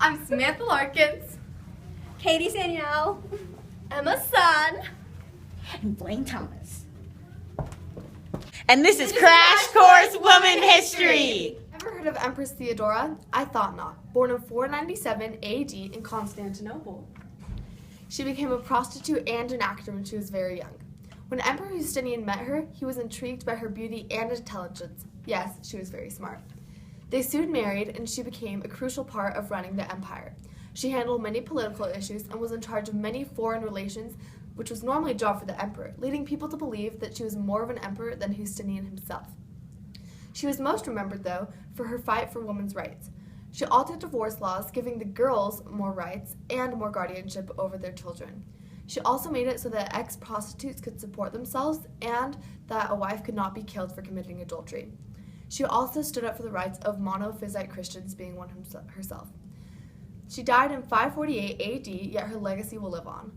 I'm Samantha Larkins, Katie Saniel, Emma Sun, and Blaine Thomas. And this is Crash Course Woman History. Ever heard of Empress Theodora? I thought not. Born in 497 AD in Constantinople. She became a prostitute and an actor when she was very young. When Emperor Justinian met her, he was intrigued by her beauty and intelligence. Yes, she was very smart. They soon married, and she became a crucial part of running the empire. She handled many political issues and was in charge of many foreign relations, which was normally a job for the emperor, leading people to believe that she was more of an emperor than Justinian himself. She was most remembered, though, for her fight for women's rights. She altered divorce laws, giving the girls more rights and more guardianship over their children. She also made it so that ex-prostitutes could support themselves and that a wife could not be killed for committing adultery. She also stood up for the rights of monophysite Christians, being one herself. She died in 548 AD, yet her legacy will live on.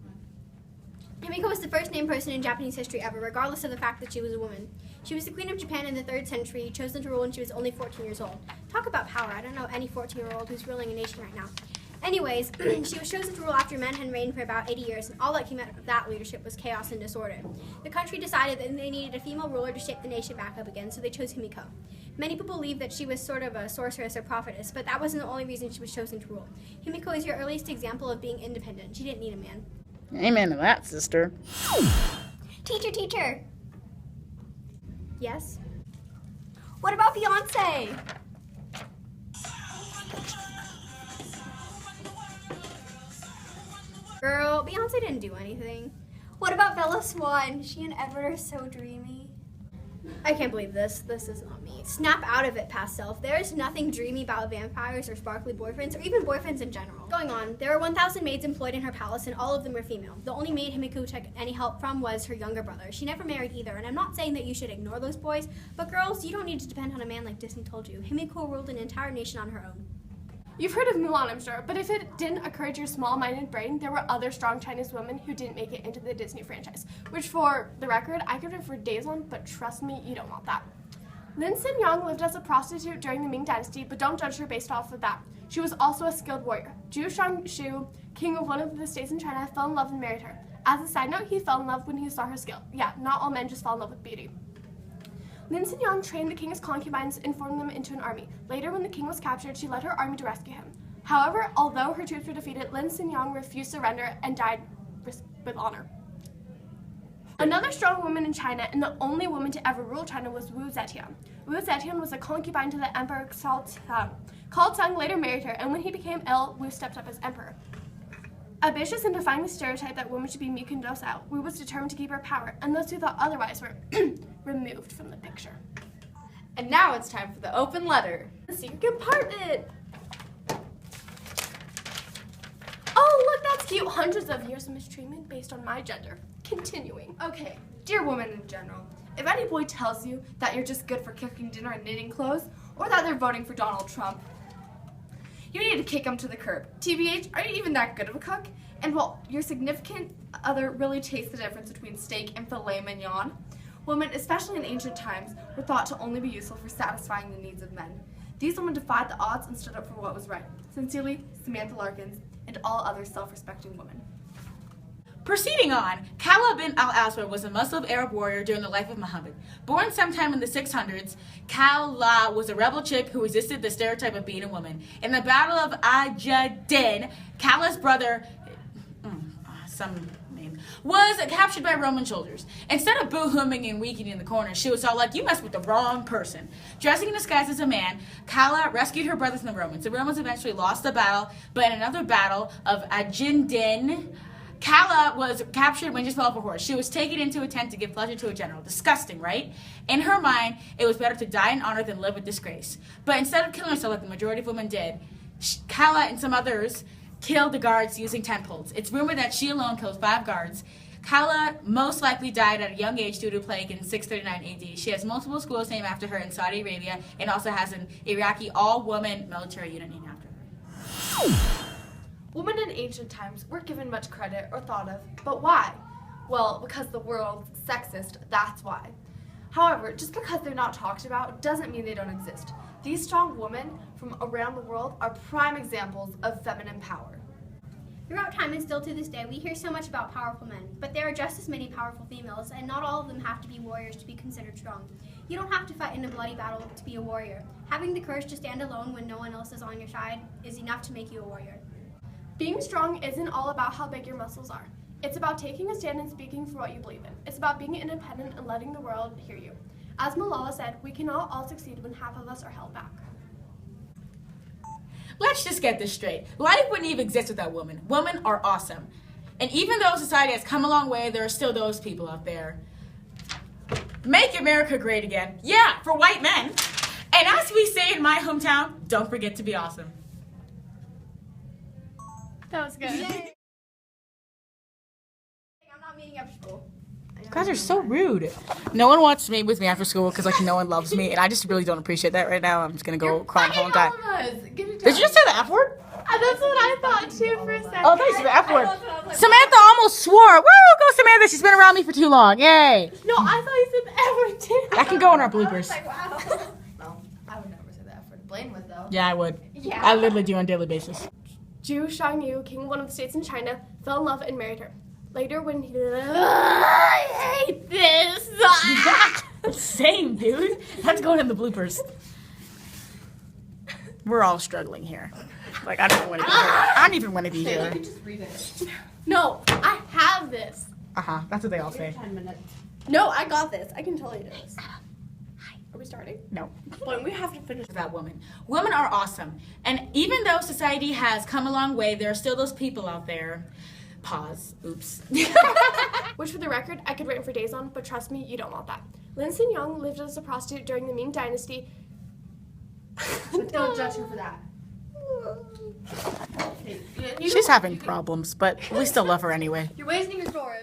Himiko was the first named person in Japanese history ever, regardless of the fact that she was a woman. She was the queen of Japan in the 3rd century, chosen to rule when she was only 14 years old. Talk about power. I don't know any 14-year-old who's ruling a nation right now. Anyways, she was chosen to rule after men had reigned for about 80 years, and all that came out of that leadership was chaos and disorder. The country decided that they needed a female ruler to shape the nation back up again, so they chose Himiko. Many people believe that she was sort of a sorceress or prophetess, but that wasn't the only reason she was chosen to rule. Himiko is your earliest example of being independent. She didn't need a man. Amen to that, sister. Teacher! Yes? What about Beyonce? Girl, Beyonce didn't do anything. What about Bella Swan? She and Edward are so dreamy. I can't believe this. This is not me. Snap out of it, past self. There is nothing dreamy about vampires or sparkly boyfriends, or even boyfriends in general. Going on, there were 1,000 maids employed in her palace, and all of them were female. The only maid Himiko took any help from was her younger brother. She never married either, and I'm not saying that you should ignore those boys, but girls, you don't need to depend on a man like Disney told you. Himiko ruled an entire nation on her own. You've heard of Mulan, I'm sure, but if it didn't occur to your small-minded brain, there were other strong Chinese women who didn't make it into the Disney franchise, which, for the record, I could refer days on, but trust me, you don't want that. Lin Xinyang lived as a prostitute during the Ming Dynasty, but don't judge her based off of that. She was also a skilled warrior. Zhu Shangshu, king of one of the states in China, fell in love and married her. As a side note, he fell in love when he saw her skill. Yeah, not all men just fall in love with beauty. Lin Xinyang trained the king's concubines and formed them into an army. Later, when the king was captured, she led her army to rescue him. However, although her troops were defeated, Lin Xinyang refused to surrender and died with honor. Another strong woman in China, and the only woman to ever rule China, was Wu Zetian. Wu Zetian was a concubine to the emperor Cao Cao. Cao Cao later married her, and when he became ill, Wu stepped up as emperor. Ambitious in defying the stereotype that women should be meek and docile, Wu was determined to keep her power, and those who thought otherwise were removed from the picture. And now it's time for the open letter. The secret compartment! Oh, look, that's cute. Hundreds of years of mistreatment based on my gender. Continuing. Okay, dear woman in general, if any boy tells you that you're just good for cooking dinner and knitting clothes, or that they're voting for Donald Trump, you need to kick them to the curb. TBH, are you even that good of a cook? And will your significant other really taste the difference between steak and filet mignon? Women, especially in ancient times, were thought to only be useful for satisfying the needs of men. These women defied the odds and stood up for what was right. Sincerely, Samantha Larkins, and all other self-respecting women. Proceeding on, Kala bin al-Aswad was a Muslim Arab warrior during the life of Muhammad. Born sometime in the 600s, Kala was a rebel chick who resisted the stereotype of being a woman. In the Battle of Ajadin, Kala's brother, was captured by Roman soldiers. Instead of boo-hooming and weakening in the corner, she was all like, you messed with the wrong person. Dressing in disguise as a man, Kala rescued her brothers from the Romans. The Romans eventually lost the battle, but in another battle of Ajadin, Kala was captured when she fell off a horse. She was taken into a tent to give pleasure to a general. Disgusting, right? In her mind, it was better to die in honor than live with disgrace. But instead of killing herself like the majority of women did, Kala and some others killed the guards using tent poles. It's rumored that she alone killed 5 guards. Kala most likely died at a young age due to plague in 639 AD. She has multiple schools named after her in Saudi Arabia and also has an Iraqi all-woman military unit named after her. Women in ancient times weren't given much credit or thought of, but why? Well, because the world's sexist, that's why. However, just because they're not talked about doesn't mean they don't exist. These strong women from around the world are prime examples of feminine power. Throughout time and still to this day, we hear so much about powerful men, but there are just as many powerful females, and not all of them have to be warriors to be considered strong. You don't have to fight in a bloody battle to be a warrior. Having the courage to stand alone when no one else is on your side is enough to make you a warrior. Being strong isn't all about how big your muscles are. It's about taking a stand and speaking for what you believe in. It's about being independent and letting the world hear you. As Malala said, we cannot all succeed when half of us are held back. Let's just get this straight. Life wouldn't even exist without women. Women are awesome. And even though society has come a long way, there are still those people out there. Make America great again. Yeah, for white men. And as we say in my hometown, don't forget to be awesome. That was good. I'm not meeting after school. You guys are so rude. No one wants to meet with me after school because like no one loves me, and I just really don't appreciate that right now. I'm just gonna go cry the whole time. Did you just say the F word? That's what I thought too for a second. Oh, thanks for the F word. Samantha almost swore. Woo, go Samantha. She's been around me for too long. Yay. No, I thought you said the F word too. That can go in our bloopers. Wow. No, I would never say that for Blaine would though. Yeah, I would. Yeah. I literally do on a daily basis. Zhu Shangyu, king of one of the states in China, fell in love and married her. Later, when he I hate this. Same, dude. That's going in the bloopers. We're all struggling here. Like, I don't even want to be here. I don't even want to be here. Just read it. No, I have this. That's what they all say. 10 minutes. No, I got this. I can totally do this. Are we starting? No. When we have to finish. About women. Women are awesome. And even though society has come a long way, there are still those people out there. Pause. Oops. Which, for the record, I could rant for days on, but trust me, you don't want that. Lin Xin Yang lived as a prostitute during the Ming Dynasty. Don't judge her for that. She's having problems, but we still love her anyway. You're wasting your story.